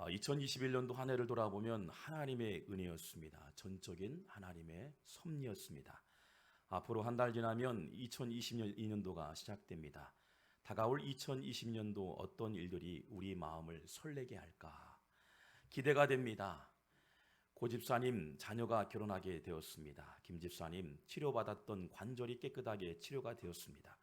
2021년도 한 해를 돌아보면 하나님의 은혜였습니다. 전적인 하나님의 섭리였습니다. 앞으로 한 달 지나면 2022년도가 시작됩니다. 다가올 2020년도 어떤 일들이 우리 마음을 설레게 할까 기대가 됩니다. 고 집사님 자녀가 결혼하게 되었습니다. 김 집사님 치료받았던 관절이 깨끗하게 치료가 되었습니다.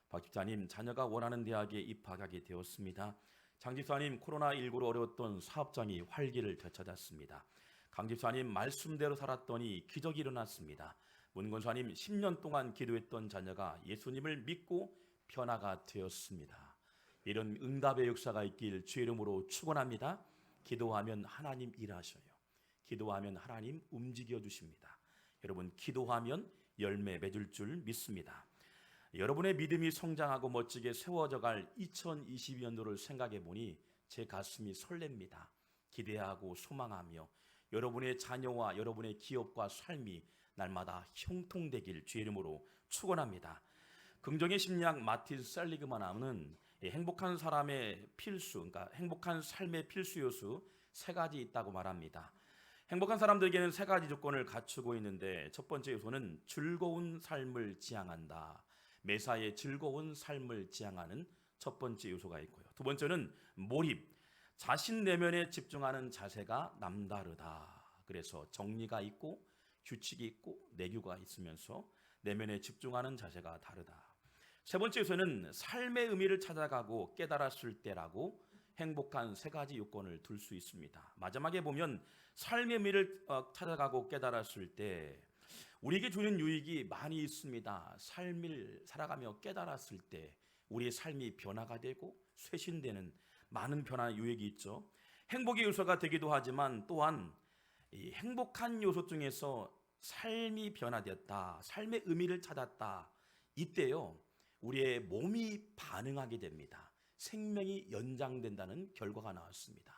박 집사님 자녀가 원하는 대학에 입학하게 되었습니다. 장 집사님 코로나19로 어려웠던 사업장이 활기를 되찾았습니다. 강 집사님 말씀대로 살았더니 기적이 일어났습니다. 문 권사님 10년 동안 기도했던 자녀가 예수님을 믿고 변화가 되었습니다. 이런 응답의 역사가 있길 주의 이름으로 축원합니다. 기도하면 하나님 일하셔요. 기도하면 하나님 움직여 주십니다. 여러분 기도하면 열매 맺을 줄 믿습니다. 여러분의 믿음이 성장하고 멋지게 세워져 갈 2022년도를 생각해 보니 제 가슴이 설렙니다. 기대하고 소망하며 여러분의 자녀와 여러분의 기업과 삶이 날마다 형통되길 주의 이름으로 축원합니다. 긍정의 심리학 마틴 셀리그만은 행복한 사람의 필수, 그러니까 행복한 삶의 필수 요소 세 가지 있다고 말합니다. 행복한 사람들에게는 세 가지 조건을 갖추고 있는데 첫 번째 요소는 즐거운 삶을 지향한다. 매사에 즐거운 삶을 지향하는 첫 번째 요소가 있고요. 두 번째는 몰입, 자신 내면에 집중하는 자세가 남다르다. 그래서 정리가 있고 규칙이 있고 내규가 있으면서 내면에 집중하는 자세가 다르다. 세 번째 요소는 삶의 의미를 찾아가고 깨달았을 때라고 행복한 세 가지 요건을 둘 수 있습니다. 마지막에 보면 삶의 의미를 찾아가고 깨달았을 때 우리에게 주는 유익이 많이 있습니다. 삶을 살아가며 깨달았을 때 우리의 삶이 변화가 되고 쇄신되는 많은 변화 유익이 있죠. 행복의 요소가 되기도 하지만 또한 이 행복한 요소 중에서 삶이 변화되었다, 삶의 의미를 찾았다. 이때요 우리의 몸이 반응하게 됩니다. 생명이 연장된다는 결과가 나왔습니다.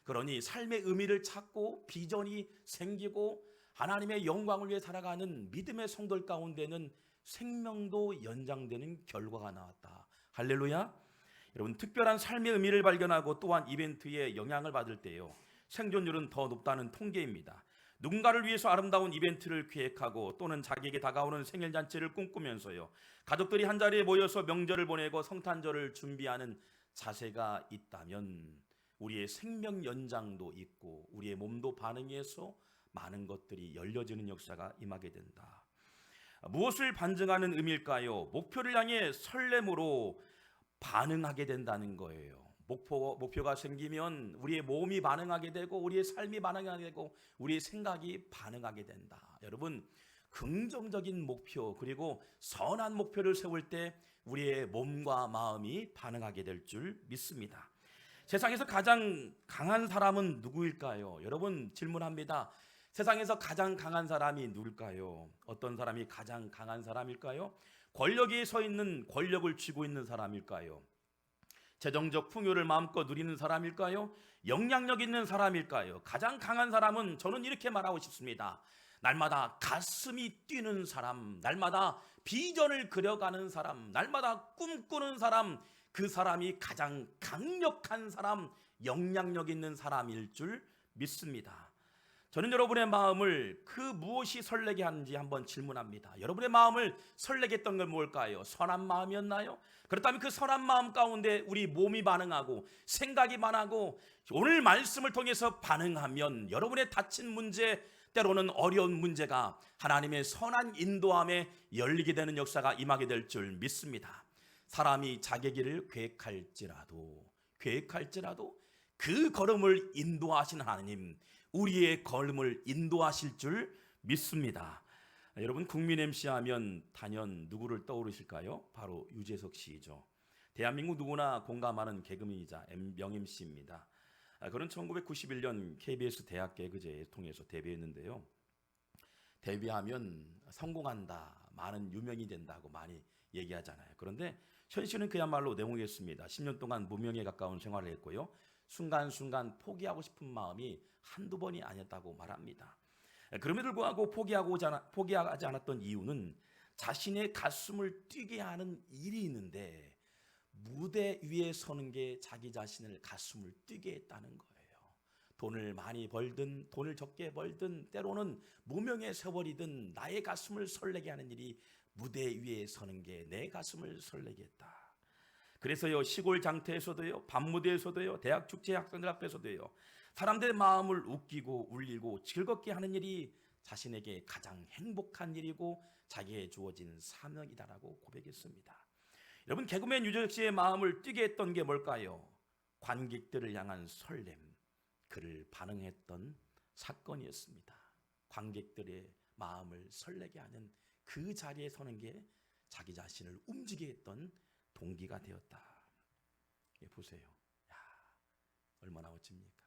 그러니 삶의 의미를 찾고 비전이 생기고 하나님의 영광을 위해 살아가는 믿음의 성도들 가운데는 생명도 연장되는 결과가 나왔다. 할렐루야. 여러분 특별한 삶의 의미를 발견하고 또한 이벤트에 영향을 받을 때요 생존율은 더 높다는 통계입니다. 누군가를 위해서 아름다운 이벤트를 기획하고 또는 자기에게 다가오는 생일잔치를 꿈꾸면서요 가족들이 한자리에 모여서 명절을 보내고 성탄절을 준비하는 자세가 있다면 우리의 생명 연장도 있고 우리의 몸도 반응해서 많은 것들이 열려지는 역사가 임하게 된다. 무엇을 반증하는 의미일까요? 목표를 향해 설렘으로 반응하게 된다는 거예요. 목표가 생기면 우리의 몸이 반응하게 되고 우리의 삶이 반응하게 되고 우리의 생각이 반응하게 된다. 여러분 긍정적인 목표 그리고 선한 목표를 세울 때 우리의 몸과 마음이 반응하게 될 줄 믿습니다. 세상에서 가장 강한 사람은 누구일까요? 여러분 질문합니다. 세상에서 가장 강한 사람이 누굴까요? 어떤 사람이 가장 강한 사람일까요? 권력에 서 있는 권력을 쥐고 있는 사람일까요? 재정적 풍요를 마음껏 누리는 사람일까요? 영향력 있는 사람일까요? 가장 강한 사람은 저는 이렇게 말하고 싶습니다. 날마다 가슴이 뛰는 사람, 날마다 비전을 그려가는 사람, 날마다 꿈꾸는 사람, 그 사람이 가장 강력한 사람, 영향력 있는 사람일 줄 믿습니다. 저는 여러분의 마음을 그 무엇이 설레게 하는지 한번 질문합니다. 여러분의 마음을 설레게 했던 건 뭘까요? 선한 마음이었나요? 그렇다면 그 선한 마음 가운데 우리 몸이 반응하고 생각이 반응하고 오늘 말씀을 통해서 반응하면 여러분의 닥친 문제 때로는 어려운 문제가 하나님의 선한 인도함에 열리게 되는 역사가 임하게 될 줄 믿습니다. 사람이 자기 길을 계획할지라도 그 걸음을 인도하시는 하나님 우리의 걸음을 인도하실 줄 믿습니다. 여러분 국민 MC 하면 단연 누구를 떠오르실까요? 바로 유재석 씨죠. 대한민국 누구나 공감하는 개그맨이자 명 MC입니다. 그는 1991년 KBS 대학 개그제에 통해서 데뷔했는데요. 데뷔하면 성공한다, 많은 유명이 된다고 많이 얘기하잖아요. 그런데 현실은 그야말로 내몽이었습니다. 10년 동안 무명에 가까운 생활을 했고요. 순간순간 포기하고 싶은 마음이 한두 번이 아니었다고 말합니다. 그럼에도 불구하고 포기하지 않았던 이유는 자신의 가슴을 뛰게 하는 일이 있는데 무대 위에 서는 게 자기 자신을 가슴을 뛰게 했다는 거예요. 돈을 많이 벌든 돈을 적게 벌든 때로는 무명의 세월이든 나의 가슴을 설레게 하는 일이 무대 위에 서는 게 내 가슴을 설레게 했다. 그래서요, 시골 장터에서도요, 밤무대에서도요, 대학 축제 학생들 앞에서도요, 사람들의 마음을 웃기고 울리고 즐겁게 하는 일이 자신에게 가장 행복한 일이고 자기에 주어진 사명이다라고 고백했습니다. 여러분, 개그맨 유재석 씨의 마음을 뛰게 했던 게 뭘까요? 관객들을 향한 설렘, 그를 반응했던 사건이었습니다. 관객들의 마음을 설레게 하는 그 자리에 서는 게 자기 자신을 움직이게 했던 동기가 되었다. 보세요. 야, 얼마나 멋집니까?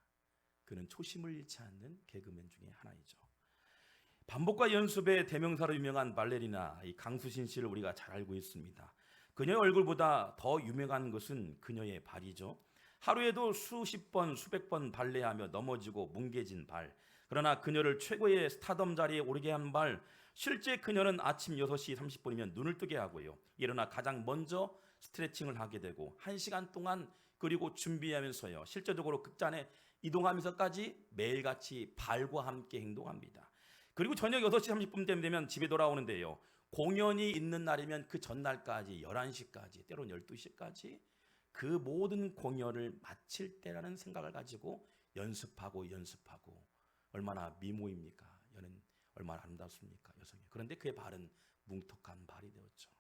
그는 초심을 잃지 않는 개그맨 중에 하나이죠. 반복과 연습의 대명사로 유명한 발레리나 강수신 씨를 우리가 잘 알고 있습니다. 그녀의 얼굴보다 더 유명한 것은 그녀의 발이죠. 하루에도 수십 번, 수백 번 발레하며 넘어지고 뭉개진 발. 그러나 그녀를 최고의 스타덤 자리에 오르게 한 발. 실제 그녀는 아침 6시 30분이면 눈을 뜨게 하고요, 일어나 가장 먼저 스트레칭을 하게 되고 1시간 동안 그리고 준비하면서요, 실제적으로 극장에 이동하면서까지 매일같이 발과 함께 행동합니다. 그리고 저녁 6시 30분 되면 집에 돌아오는데요, 공연이 있는 날이면 그 전날까지 11시까지 때로는 12시까지 그 모든 공연을 마칠 때라는 생각을 가지고 연습하고 얼마나 미모입니까? 여는 얼마나 아름답습니까? 여성이. 그런데 그의 발은 뭉툭한 발이 되었죠.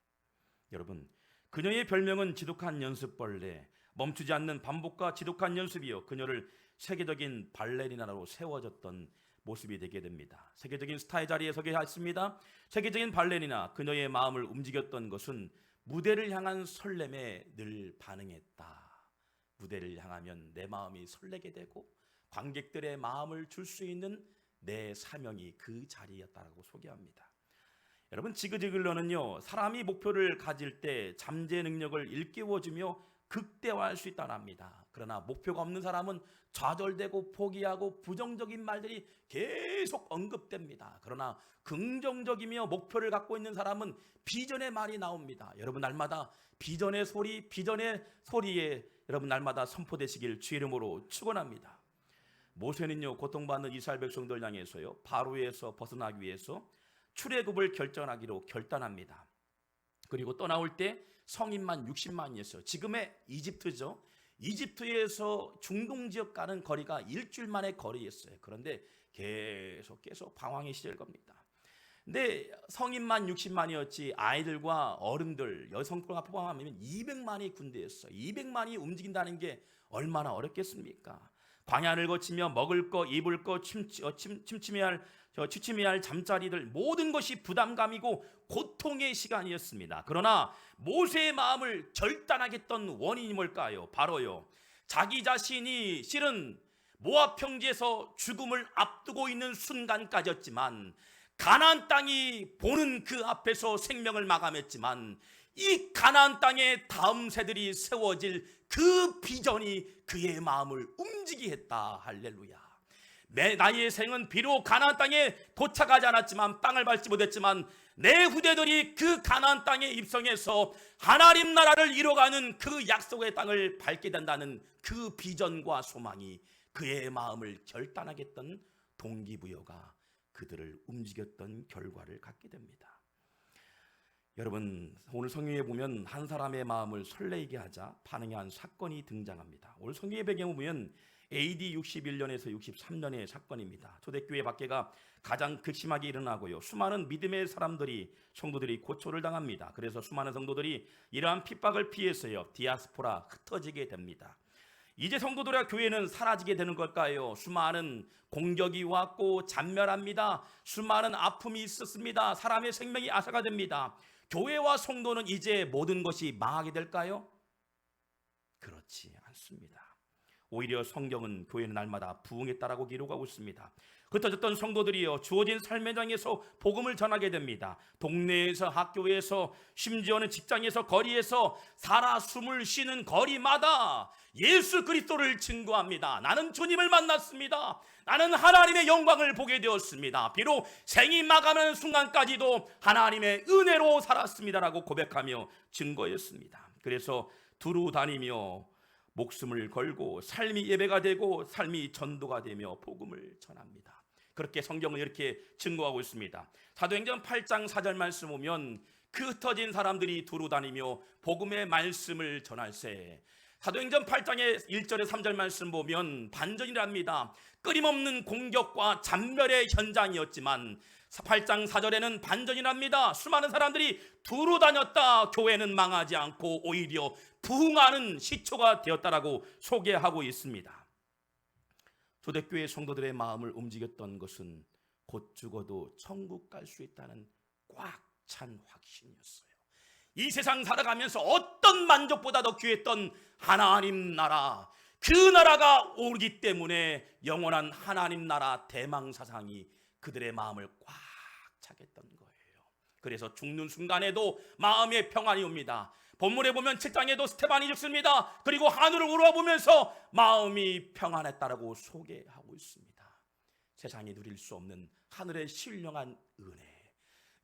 여러분, 그녀의 별명은 지독한 연습벌레, 멈추지 않는 반복과 지독한 연습이요, 그녀를 세계적인 발레리나로 세워졌던 모습이 되게 됩니다. 세계적인 스타의 자리에 서게 했습니다. 세계적인 발레리나, 그녀의 마음을 움직였던 것은 무대를 향한 설렘에 늘 반응했다. 무대를 향하면 내 마음이 설레게 되고 관객들의 마음을 줄 수 있는 내 사명이 그 자리였다라고 소개합니다. 여러분, 지그재글러는요, 사람이 목표를 가질 때 잠재 능력을 일깨워주며 극대화할 수 있다고 합니다. 그러나 목표가 없는 사람은 좌절되고 포기하고 부정적인 말들이 계속 언급됩니다. 그러나 긍정적이며 목표를 갖고 있는 사람은 비전의 말이 나옵니다. 여러분, 날마다 비전의 소리에 여러분 날마다 선포되시길 주의 이름으로 축원합니다. 모세는요, 고통받는 이스라엘 백성들 향해서요, 바로에서 벗어나기 위해서 출애굽을 결정하기로 결단합니다. 그리고 떠나올 때 성인만 60만이었어요. 지금의 이집트죠. 이집트에서 중동 지역 가는 거리가 일주일 만의 거리였어요. 그런데 계속 방황의 시절 겁니다. 근데 성인만 60만이었지 아이들과 어른들, 여성들과 포함하면 200만이 군대였어요. 200만이 움직인다는 게 얼마나 어렵겠습니까? 광야를 거치며 먹을 거, 입을 거, 취침해야 할 잠자리들, 모든 것이 부담감이고 고통의 시간이었습니다. 그러나 모세의 마음을 결단하게 했던 원인이 뭘까요? 바로요, 자기 자신이 실은 모압 평지에서 죽음을 앞두고 있는 순간까지였지만, 가나안 땅이 보는 그 앞에서 생명을 마감했지만, 이 가나안 땅에 다음 세들이 세워질 그 비전이 그의 마음을 움직이게 했다. 할렐루야. 나의 생은 비록 가나안 땅에 도착하지 않았지만, 땅을 밟지 못했지만, 내 후대들이 그 가나안 땅에 입성해서 하나님 나라를 이뤄가는 그 약속의 땅을 밟게 된다는 그 비전과 소망이 그의 마음을 결단하게 했던 동기부여가 그들을 움직였던 결과를 갖게 됩니다. 여러분, 오늘 성경에 보면 한 사람의 마음을 설레게 하자 반응한 사건이 등장합니다. 오늘 성경의 배경을 보면 AD 61년에서 63년의 사건입니다. 초대교회 박해가 가장 극심하게 일어나고요, 수많은 믿음의 성도들이 고초를 당합니다. 그래서 수많은 성도들이 이러한 핍박을 피해서요, 디아스포라 흩어지게 됩니다. 이제 성도들의 교회는 사라지게 되는 걸까요? 수많은 공격이 왔고 잔멸합니다. 수많은 아픔이 있었습니다. 사람의 생명이 앗아가 됩니다. 교회와 성도는 이제 모든 것이 망하게 될까요? 그렇지 않습니다. 오히려 성경은 교회는 날마다 부흥했다라고 기록하고 있습니다. 흩어졌던 성도들이요, 주어진 삶의 장에서 복음을 전하게 됩니다. 동네에서, 학교에서, 심지어는 직장에서, 거리에서, 살아 숨을 쉬는 거리마다 예수 그리스도를 증거합니다. 나는 주님을 만났습니다. 나는 하나님의 영광을 보게 되었습니다. 비록 생이 마감하는 순간까지도 하나님의 은혜로 살았습니다라고 고백하며 증거했습니다. 그래서 두루 다니며 목숨을 걸고 삶이 예배가 되고 삶이 전도가 되며 복음을 전합니다. 그렇게 성경은 이렇게 증거하고 있습니다. 사도행전 8장 4절 말씀 보면 그 흩어진 사람들이 두루 다니며 복음의 말씀을 전할세. 사도행전 8장의 1절에 3절 말씀 보면 반전이랍니다. 끊임없는 공격과 잔멸의 현장이었지만 8장 4절에는 반전이랍니다. 수많은 사람들이 두루 다녔다. 교회는 망하지 않고 오히려 부흥하는 시초가 되었다라고 소개하고 있습니다. 초대교회 성도들의 마음을 움직였던 것은 곧 죽어도 천국 갈 수 있다는 꽉 찬 확신이었어요. 이 세상 살아가면서 어떤 만족보다 더 귀했던 하나님 나라, 그 나라가 오기 때문에 영원한 하나님 나라 대망 사상이 그들의 마음을 꽉 차게 했던 거예요. 그래서 죽는 순간에도 마음의 평안이 옵니다. 본문에 보면 7장에도 스테반이 죽습니다. 그리고 하늘을 우러보면서 마음이 평안했다라고 소개하고 있습니다. 세상이 누릴 수 없는 하늘의 신령한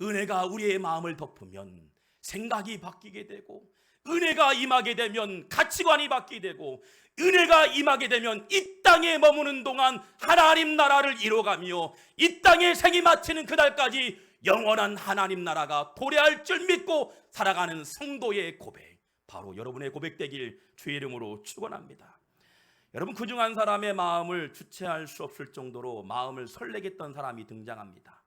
은혜가 우리의 마음을 덮으면 생각이 바뀌게 되고, 은혜가 임하게 되면 가치관이 바뀌게 되고, 은혜가 임하게 되면 이 땅에 머무는 동안 하나님 나라를 이뤄가며 이 땅에 생이 마치는 그날까지 영원한 하나님 나라가 도래할 줄 믿고 살아가는 성도의 고백, 바로 여러분의 고백되길 주의 이름으로 축원합니다. 여러분, 그중 한 사람의 마음을 주체할 수 없을 정도로 마음을 설레게 했던 사람이 등장합니다.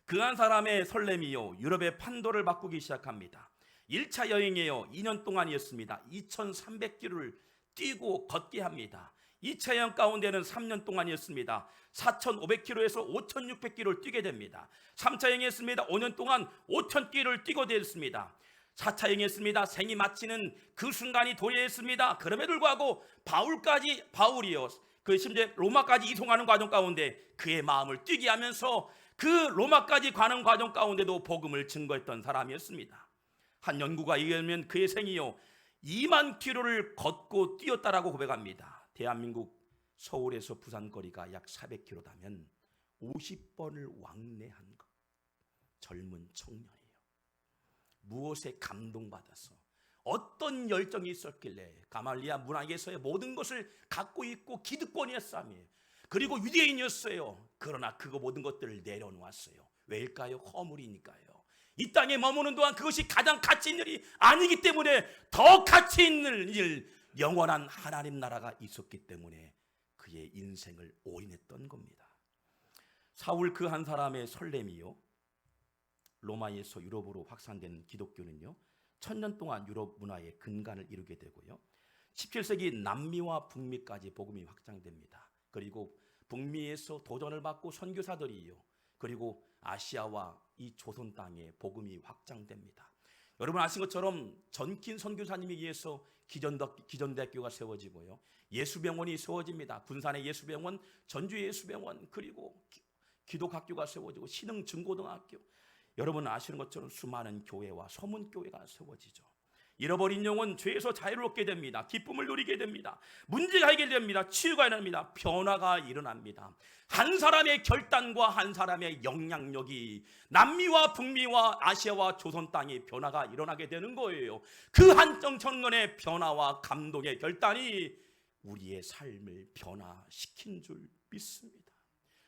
그 한 사람의 설렘이요, 유럽의 판도를 바꾸기 시작합니다. 1차 여행이에요. 2년 동안이었습니다. 2300km를 뛰고 걷게 합니다. 2차 여행 가운데는 3년 동안이었습니다. 4500km에서 5600km를 뛰게 됩니다. 3차 여행했습니다. 5년 동안 5000km를 뛰고 됐습니다. 4차 여행했습니다. 생이 마치는 그 순간이 도래했습니다. 그럼에도 불구하고 바울이요, 그 심지어 로마까지 이송하는 과정 가운데 그의 마음을 뛰게 하면서 그 로마까지 가는 과정 가운데도 복음을 증거했던 사람이었습니다. 한 연구가 의하면 그의 생이요 2만 킬로를 걷고 뛰었다라고 고백합니다. 대한민국 서울에서 부산 거리가 약 400km라면 50번을 왕래한 것. 젊은 청년이에요. 무엇에 감동받아서 어떤 열정이 있었길래 가말리아 문화에서의 모든 것을 갖고 있고 기득권이었으며 그리고 유대인이었어요. 그러나 그거 모든 것들을 내려놓았어요. 왜일까요? 허물이니까요. 이 땅에 머무는 동안 그것이 가장 가치 있는 일이 아니기 때문에 더 가치 있는 일, 영원한 하나님 나라가 있었기 때문에 그의 인생을 올인했던 겁니다. 사울 그 한 사람의 설렘이요, 로마에서 유럽으로 확산된 기독교는요 1000년 동안 유럽 문화의 근간을 이루게 되고요, 17세기 남미와 북미까지 복음이 확장됩니다. 그리고 북미에서 도전을 받고 선교사들이요, 그리고 아시아와 이 조선 땅에 복음이 확장됩니다. 여러분 아신 것처럼 전킨 선교사님에 의해서 기전대학교가 세워지고요, 예수병원이 세워집니다. 군산의 예수병원, 전주의 예수병원, 그리고 기독학교가 세워지고 신흥중고등학교, 여러분 아시는 것처럼 수많은 교회와 소문교회가 세워지죠. 잃어버린 영혼 죄에서 자유롭게 됩니다. 기쁨을 누리게 됩니다. 문제가 해결됩니다. 치유가 일어납니다. 변화가 일어납니다. 한 사람의 결단과 한 사람의 영향력이 남미와 북미와 아시아와 조선 땅에 변화가 일어나게 되는 거예요. 그 한 청년의 변화와 감동의 결단이 우리의 삶을 변화시킨 줄 믿습니다.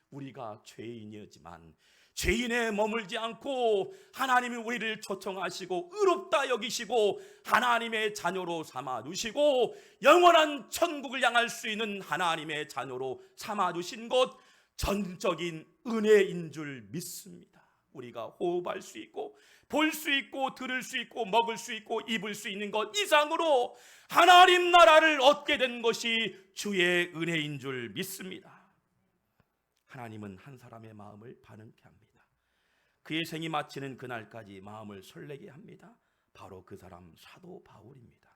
우리가 죄인이었지만 죄인에 머물지 않고 하나님이 우리를 초청하시고 의롭다 여기시고 하나님의 자녀로 삼아주시고 영원한 천국을 향할 수 있는 하나님의 자녀로 삼아주신 것, 전적인 은혜인 줄 믿습니다. 우리가 호흡할 수 있고 볼 수 있고 들을 수 있고 먹을 수 있고 입을 수 있는 것 이상으로 하나님 나라를 얻게 된 것이 주의 은혜인 줄 믿습니다. 하나님은 한 사람의 마음을 반응케 합니다. 그의 생이 마치는 그날까지 마음을 설레게 합니다. 바로 그 사람 사도 바울입니다.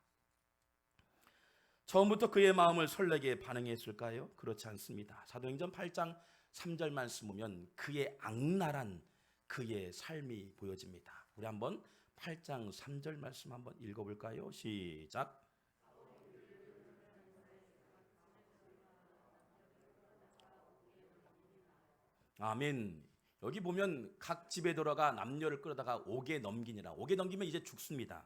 처음부터 그의 마음을 설레게 반응했을까요? 그렇지 않습니다. 사도행전 8장 3절 말씀 보면 그의 악랄한 그의 삶이 보여집니다. 우리 한번 8장 3절 말씀 한번 읽어볼까요? 시작. 아멘. 여기 보면 각 집에 들어가 남녀를 끌어다가 옥에 넘기니라. 옥에 넘기면 이제 죽습니다.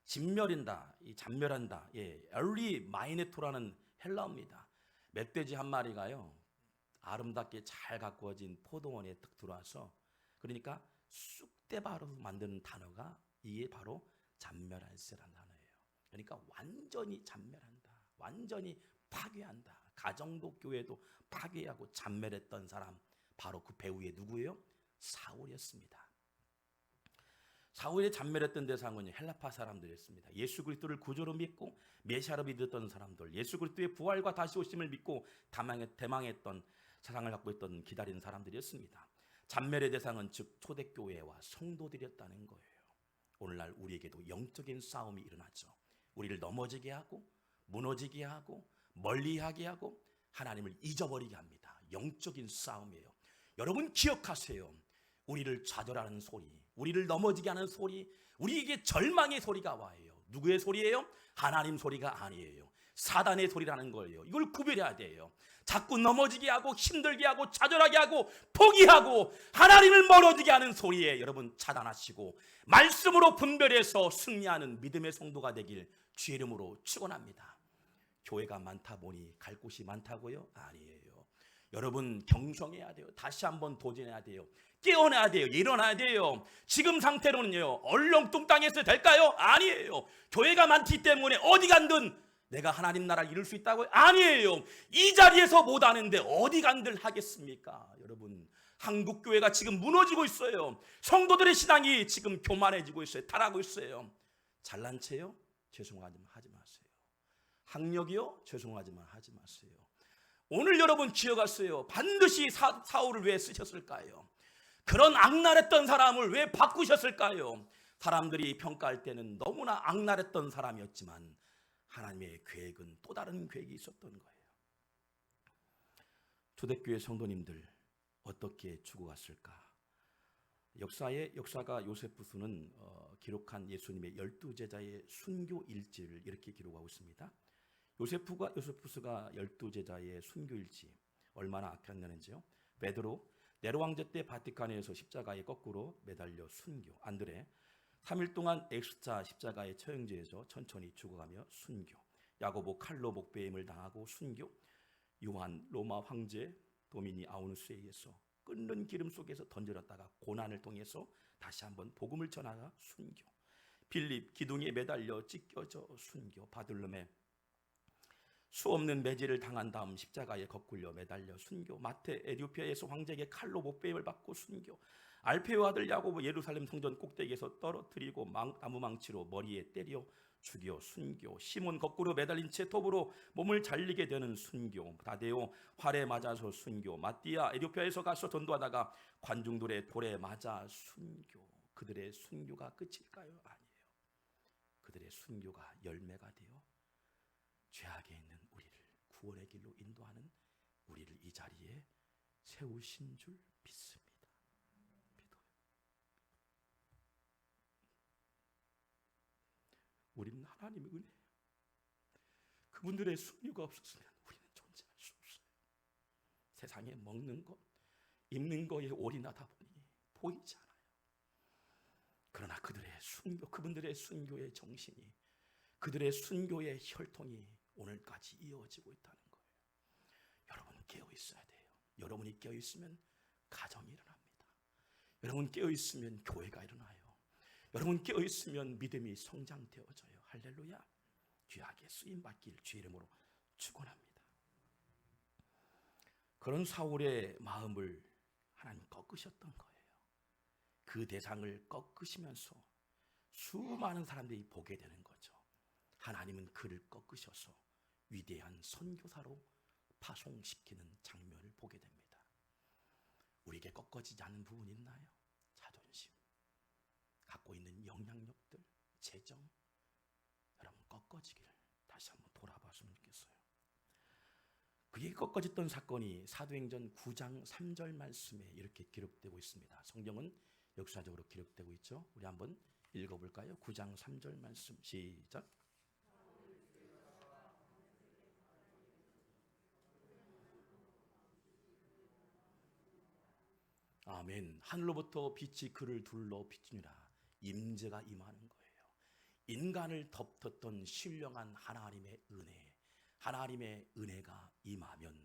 진멸인다, 이 잔멸한다. 예, 엘리 마이네토라는 헬라어입니다. 멧돼지 한 마리가요, 아름답게 잘 가꾸어진 포도원에 딱 들어와서, 그러니까 쑥대바로 만드는 단어가 이게 바로 잔멸할세라는 단어예요. 그러니까 완전히 잔멸한다, 완전히 파괴한다. 가정도 교회도 파괴하고 잔멸했던 사람, 바로 그 배후에 누구예요? 사울이었습니다. 사울이 잔멸했던 대상은 헬라파 사람들이었습니다. 예수 그리스도를 구주로 믿고 메시아로 믿었던 사람들, 예수 그리스도의 부활과 다시 오심을 믿고 대망했던 사상을 갖고 있던 기다리는 사람들이었습니다. 잔멸의 대상은 즉 초대교회와 성도들이었다는 거예요. 오늘날 우리에게도 영적인 싸움이 일어나죠. 우리를 넘어지게 하고 무너지게 하고 멀리하게 하고 하나님을 잊어버리게 합니다. 영적인 싸움이에요. 여러분 기억하세요. 우리를 좌절하는 소리, 우리를 넘어지게 하는 소리, 우리에게 절망의 소리가 와요. 누구의 소리예요? 하나님 소리가 아니에요. 사단의 소리라는 거예요. 이걸 구별해야 돼요. 자꾸 넘어지게 하고 힘들게 하고 좌절하게 하고 포기하고 하나님을 멀어지게 하는 소리에 여러분 차단하시고 말씀으로 분별해서 승리하는 믿음의 성도가 되길 주의 이름으로 축원합니다. 교회가 많다 보니 갈 곳이 많다고요? 아니에요. 여러분 경성해야 돼요. 다시 한번 도전해야 돼요. 깨어나야 돼요. 일어나야 돼요. 지금 상태로는요, 얼렁뚱땅해서 될까요? 아니에요. 교회가 많기 때문에 어디 간든 내가 하나님 나라를 이룰 수 있다고요? 아니에요. 이 자리에서 못하는데 어디 간들 하겠습니까? 여러분, 한국 교회가 지금 무너지고 있어요. 성도들의 신앙이 지금 교만해지고 있어요. 타락하고 있어요. 잘난 체요? 죄송하지만 하지 마세요. 학력이요? 죄송하지만 하지 마세요. 오늘 여러분 기억하세요. 반드시 사울을 왜 쓰셨을까요? 그런 악랄했던 사람을 왜 바꾸셨을까요? 사람들이 평가할 때는 너무나 악랄했던 사람이었지만 하나님의 계획은 또 다른 계획이 있었던 거예요. 초대교회 성도님들 어떻게 죽어갔을까? 역사가 요세푸스는 기록한 예수님의 12제자의 순교 일지를 이렇게 기록하고 있습니다. 요세푸스가 12제자의 순교 일지 얼마나 아꼈냐는지요. 베드로 네로 황제 때 바티칸에서 십자가에 거꾸로 매달려 순교. 안드레 3일 동안 엑스자 십자가의 처형제에서 천천히 죽어가며 순교. 야고보 칼로 목베임을 당하고 순교. 요한 로마 황제 도미니 아우누스에 의해서 끓는 기름 속에서 던져졌다가 고난을 통해서 다시 한번 복음을 전하가 순교. 빌립 기둥에 매달려 찢겨져 순교. 바들름에 수없는 매질을 당한 다음 십자가에 거꾸려 매달려 순교. 마태 에티오피아에서 황제에게 칼로 목베임을 받고 순교. 알페오 아들 야고보 예루살렘 성전 꼭대기에서 떨어뜨리고 나무망치로 머리에 때려 죽여 순교. 시몬 거꾸로 매달린 채 톱으로 몸을 잘리게 되는 순교. 다데오 활에 맞아서 순교. 마띠아 에티오피아에서 가서 전도하다가 관중들의 돌에 맞아 순교. 그들의 순교가 끝일까요? 아니에요. 그들의 순교가 열매가 되어 죄악에 있는 우리를 구원의 길로 인도하는 우리를 이 자리에 세우신 줄 믿습니다. 믿어요. 우리는 하나님의 은혜예요. 그분들의 순교가 없었으면 우리는 존재할 수 없어요. 세상에 먹는 것, 입는 거에 올인하다 보니 보이지 않아요. 그러나 그들의 순교, 그분들의 순교의 정신이, 그들의 순교의 혈통이 오늘까지 이어지고 있다는 거예요. 여러분 깨어 있어야 돼요. 여러분이 깨어 있으면 가정이 일어납니다. 여러분 깨어 있으면 교회가 일어나요. 여러분 깨어 있으면 믿음이 성장되어져요. 할렐루야. 귀하게 쓰임 받길 주의 이름으로 축원합니다. 그런 사울의 마음을 하나님 꺾으셨던 거예요. 그 대상을 꺾으시면서 수많은 사람들이 보게 되는 거죠. 하나님은 그를 꺾으셔서 위대한 선교사로 파송시키는 장면을 보게 됩니다. 우리에게 꺾어지지 않는 부분이 있나요? 자존심, 갖고 있는 영향력들, 재정, 여러분 꺾어지기를 다시 한번 돌아봤으면 좋겠어요. 그게 꺾어졌던 사건이 사도행전 9장 3절 말씀에 이렇게 기록되고 있습니다. 성경은 역사적으로 기록되고 있죠. 우리 한번 읽어볼까요? 9장 3절 말씀 시작. 아멘. 하늘로부터 빛이 그를 둘러 비추니라. 임재가 임하는 거예요. 인간을 덮었던 신령한 하나님의 은혜, 하나님의 은혜가 임하면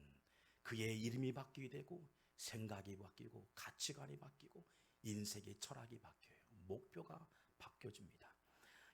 그의 이름이 바뀌게 되고 생각이 바뀌고 가치관이 바뀌고 인생의 철학이 바뀌어요. 목표가 바뀌어집니다.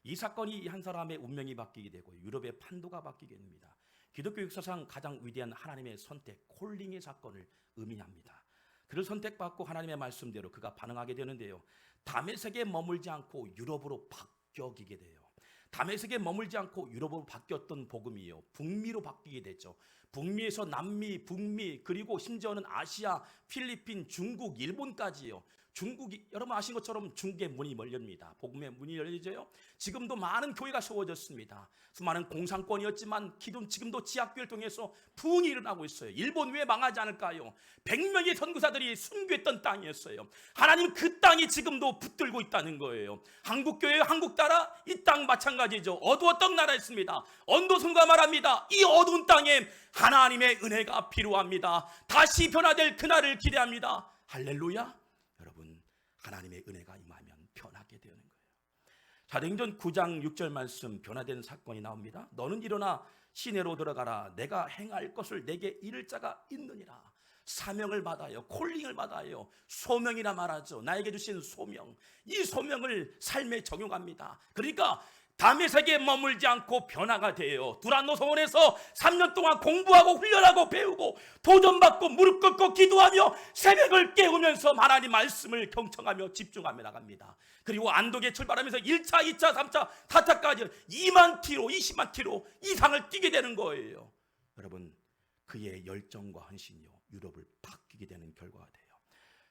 이 사건이 한 사람의 운명이 바뀌게 되고 유럽의 판도가 바뀌게 됩니다. 기독교 역사상 가장 위대한 하나님의 선택, 콜링의 사건을 의미합니다. 그를 선택받고 하나님의 말씀대로 그가 반응하게 되는데요, 다메섹에 머물지 않고 유럽으로 바뀌게 돼요. 다메섹에 머물지 않고 유럽으로 바뀌었던 복음이요, 북미로 바뀌게 되죠. 북미에서 남미, 북미, 그리고 심지어는 아시아, 필리핀, 중국, 일본까지요. 중국이, 여러분 아신 것처럼 중국의 문이 열립니다. 복음의 문이 열리죠. 지금도 많은 교회가 세워졌습니다. 수많은 공산권이었지만 지금도 지하교회를 통해서 부흥이 일어나고 있어요. 일본 왜 망하지 않을까요? 100명의 선교사들이 순교했던 땅이었어요. 하나님 그 땅이 지금도 붙들고 있다는 거예요. 한국교회, 한국 나라, 이 땅 마찬가지죠. 어두웠던 나라였습니다. 언도선가 말합니다. 이 어두운 땅에 하나님의 은혜가 필요합니다. 다시 변화될 그날을 기대합니다. 할렐루야. 여러분, 하나님의 은혜가 임하면 변하게 되는 거예요. 사도행전 9장 6절 말씀, 변화된 사건이 나옵니다. 너는 일어나 시내로 들어가라. 내가 행할 것을 내게 이를 자가 있느니라. 사명을 받아요. 콜링을 받아요. 소명이라 말하죠. 나에게 주신 소명, 이 소명을 삶에 적용합니다. 그러니까 다메섹에 머물지 않고 변화가 돼요. 두란노 성원에서 3년 동안 공부하고 훈련하고 배우고 도전받고 무릎 꿇고 기도하며 새벽을 깨우면서 하나님 말씀을 경청하며 집중하며 나갑니다. 그리고 안독에 출발하면서 1차, 2차, 3차, 4차까지 2만 킬로, 20만 킬로 이상을 뛰게 되는 거예요. 여러분, 그의 열정과 헌신이요, 유럽을 바뀌게 되는 결과가 돼요.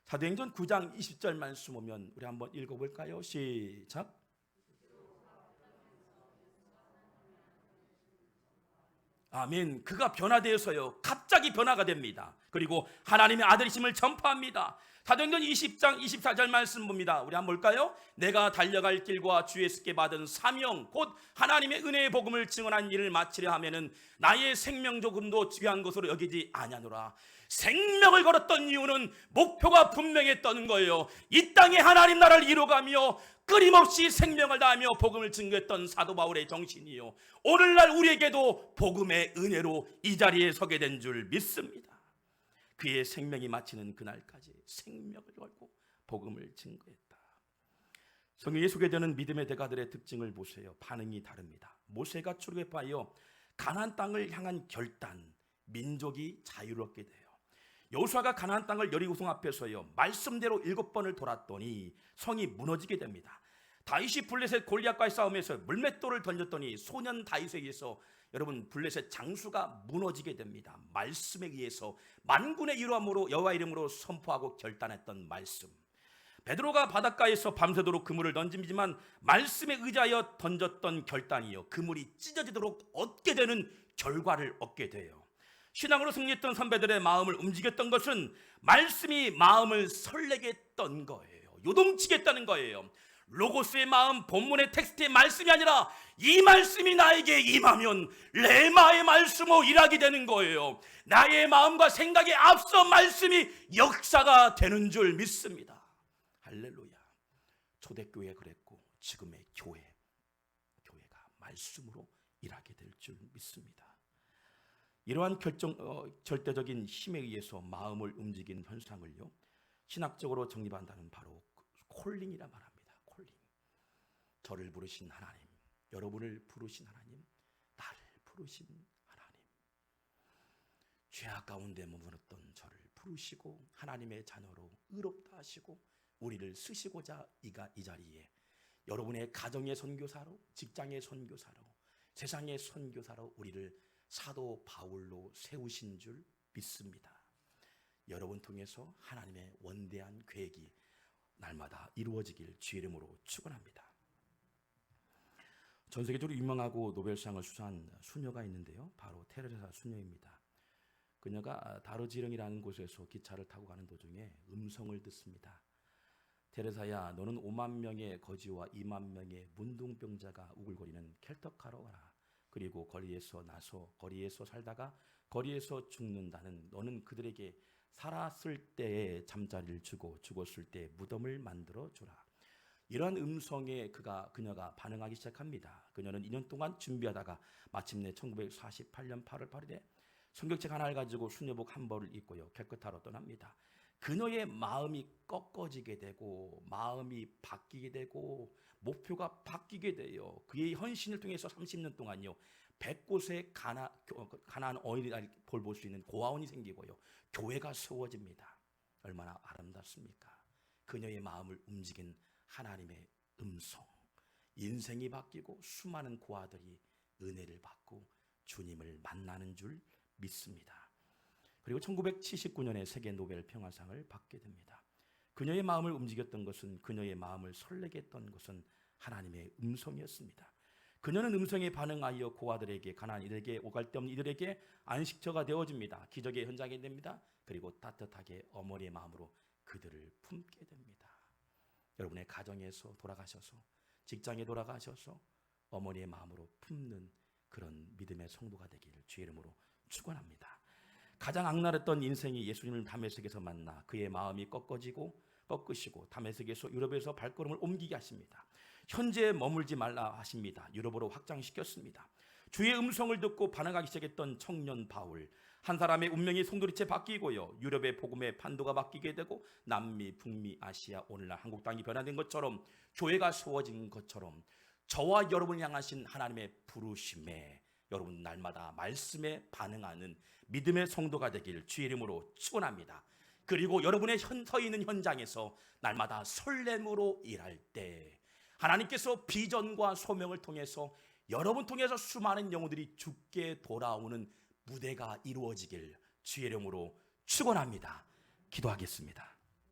사도행전 9장 20절 말씀 보면 우리 한번 읽어볼까요? 시작. 아멘. 그가 변화되어서요, 갑자기 변화가 됩니다. 그리고 하나님의 아들이심을 전파합니다. 사도행전 20장 24절 말씀 봅니다. 우리 한번 볼까요? 내가 달려갈 길과 주에게 받은 사명, 곧 하나님의 은혜의 복음을 증언한 일을 마치려 하면은 나의 생명 조금도 귀한 것으로 여기지 아니하노라. 생명을 걸었던 이유는 목표가 분명했던 거예요. 이 땅에 하나님 나라를 이루어가며 끊임없이 생명을 다하며 복음을 증거했던 사도 바울의 정신이요, 오늘날 우리에게도 복음의 은혜로 이 자리에 서게 된 줄 믿습니다. 그의 생명이 마치는 그날까지 생명을 걸고 복음을 증거했다. 성경에 소개되는 믿음의 대가들의 특징을 보세요. 반응이 다릅니다. 모세가 출애굽하여 가나안 땅을 향한 결단, 민족이 자유롭게 돼요. 여호수아가 가나안 땅을 여리고성 앞에서요, 말씀대로 7번을 돌았더니 성이 무너지게 됩니다. 다윗이 블레셋 골리앗과의 싸움에서 물맷돌을 던졌더니 소년 다윗에 의해서 여러분 블레셋 장수가 무너지게 됩니다. 말씀에 의해서 만군의 이루함으로 여호와 이름으로 선포하고 결단했던 말씀. 베드로가 바닷가에서 밤새도록 그물을 던짐이지만 말씀에 의지하여 던졌던 결단이요, 그물이 찢어지도록 얻게 되는 결과를 얻게 돼요. 신앙으로 승리했던 선배들의 마음을 움직였던 것은 말씀이 마음을 설레게 했던 거예요. 요동치게 했다는 거예요. 로고스의 마음, 본문의 텍스트의 말씀이 아니라 이 말씀이 나에게 임하면 레마의 말씀으로 일하게 되는 거예요. 나의 마음과 생각에 앞서 말씀이 역사가 되는 줄 믿습니다. 할렐루야. 초대교회 그랬고 지금의 교회가 말씀으로 일하게 될 줄 믿습니다. 이러한 절대적인 힘에 의해서 마음을 움직이는 현상을요, 신학적으로 정립한다는 바로 콜링이라 말합니다. 콜링. 저를 부르신 하나님, 여러분을 부르신 하나님, 나를 부르신 하나님, 죄악 가운데 머물렀던 저를 부르시고 하나님의 자녀로 의롭다 하시고 우리를 쓰시고자 이 자리에 여러분의 가정의 선교사로, 직장의 선교사로, 세상의 선교사로 우리를 사도 바울로 세우신 줄 믿습니다. 여러분 통해서 하나님의 원대한 계획이 날마다 이루어지길 주의 이름으로 축원합니다. 전 세계적으로 유명하고 노벨상을 수상한 수녀가 있는데요, 바로 테레사 수녀입니다. 그녀가 다르지령이라는 곳에서 기차를 타고 가는 도중에 음성을 듣습니다. 테레사야, 너는 5만 명의 거지와 2만 명의 문둥병자가 우글거리는 켈터카로 가라. 그리고 거리에서 살다가 거리에서 죽는다는, 너는 그들에게 살았을 때에 잠자리를 주고 죽었을 때 무덤을 만들어 주라. 이러한 음성에 그녀가 반응하기 시작합니다. 그녀는 2년 동안 준비하다가 마침내 1948년 8월 8일에 성경책 하나를 가지고 수녀복 한 벌을 입고요, calcuta로 떠납니다. 그녀의 마음이 꺾어지게 되고 마음이 바뀌게 되고 목표가 바뀌게 돼요. 그의 헌신을 통해서 30년 동안요, 100곳의 가나안 어린이를 볼 수 있는 고아원이 생기고요, 교회가 세워집니다. 얼마나 아름답습니까? 그녀의 마음을 움직인 하나님의 음성, 인생이 바뀌고 수많은 고아들이 은혜를 받고 주님을 만나는 줄 믿습니다. 그리고 1979년에 세계 노벨 평화상을 받게 됩니다. 그녀의 마음을 움직였던 것은, 그녀의 마음을 설레게 했던 것은 하나님의 음성이었습니다. 그녀는 음성에 반응하여 고아들에게, 가나안인들에게, 오갈 데 없는 이들에게 안식처가 되어집니다. 기적의 현장이 됩니다. 그리고 따뜻하게 어머니의 마음으로 그들을 품게 됩니다. 여러분의 가정에서 돌아가셔서, 직장에 돌아가셔서 어머니의 마음으로 품는 그런 믿음의 성도가 되기를 주의 이름으로 축원합니다. 가장 악랄했던 인생이 예수님을 다메섹에서 만나 그의 마음이 꺾으시고 다메섹에서 유럽에서 발걸음을 옮기게 하십니다. 현재에 머물지 말라 하십니다. 유럽으로 확장시켰습니다. 주의 음성을 듣고 반응하기 시작했던 청년 바울, 한 사람의 운명이 송두리째 바뀌고요, 유럽의 복음의 판도가 바뀌게 되고 남미, 북미, 아시아, 오늘날 한국 땅이 변화된 것처럼, 교회가 세워진 것처럼 저와 여러분을 향하신 하나님의 부르심에 여러분 날마다 말씀에 반응하는 믿음의 성도가 되길 주의 이름으로 축원합니다. 그리고 여러분의 서 있는 현장에서 날마다 설렘으로 일할 때 하나님께서 비전과 소명을 통해서 여러분 통해서 수많은 영혼들이 죽게 돌아오는 무대가 이루어지길 주의 이름으로 축원합니다. 기도하겠습니다.